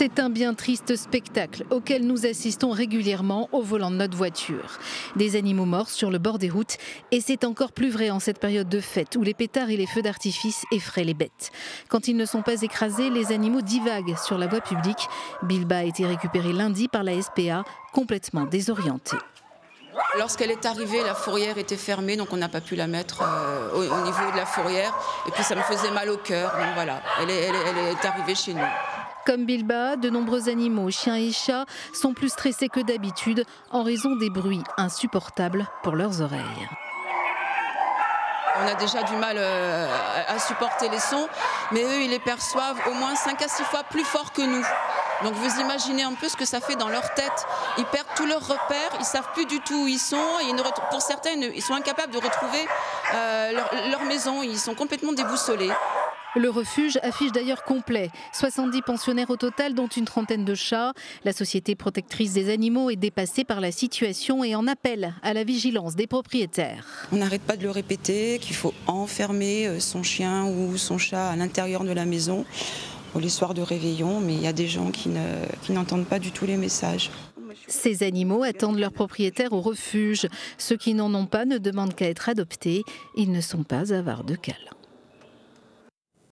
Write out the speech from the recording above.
C'est un bien triste spectacle auquel nous assistons régulièrement au volant de notre voiture. Des animaux morts sur le bord des routes, et c'est encore plus vrai en cette période de fête où les pétards et les feux d'artifice effraient les bêtes. Quand ils ne sont pas écrasés, les animaux divaguent sur la voie publique. Bilba a été récupérée lundi par la SPA, complètement désorientée. Lorsqu'elle est arrivée, la fourrière était fermée, donc on n'a pas pu la mettre au niveau de la fourrière. Et puis ça me faisait mal au cœur, donc voilà, elle est arrivée chez nous. Comme Bilba, de nombreux animaux, chiens et chats, sont plus stressés que d'habitude en raison des bruits insupportables pour leurs oreilles. On a déjà du mal à supporter les sons, mais eux, ils les perçoivent au moins 5 à 6 fois plus fort que nous. Donc vous imaginez un peu ce que ça fait dans leur tête. Ils perdent tous leurs repères, ils ne savent plus du tout où ils sont. Et pour certains, ils sont incapables de retrouver leur maison, ils sont complètement déboussolés. Le refuge affiche d'ailleurs complet. 70 pensionnaires au total, dont une trentaine de chats. La société protectrice des animaux est dépassée par la situation et en appelle à la vigilance des propriétaires. On n'arrête pas de le répéter, qu'il faut enfermer son chien ou son chat à l'intérieur de la maison les soirs de réveillon, mais il y a des gens qui n'entendent pas du tout les messages. Ces animaux attendent leurs propriétaires au refuge. Ceux qui n'en ont pas ne demandent qu'à être adoptés. Ils ne sont pas avares de câlins.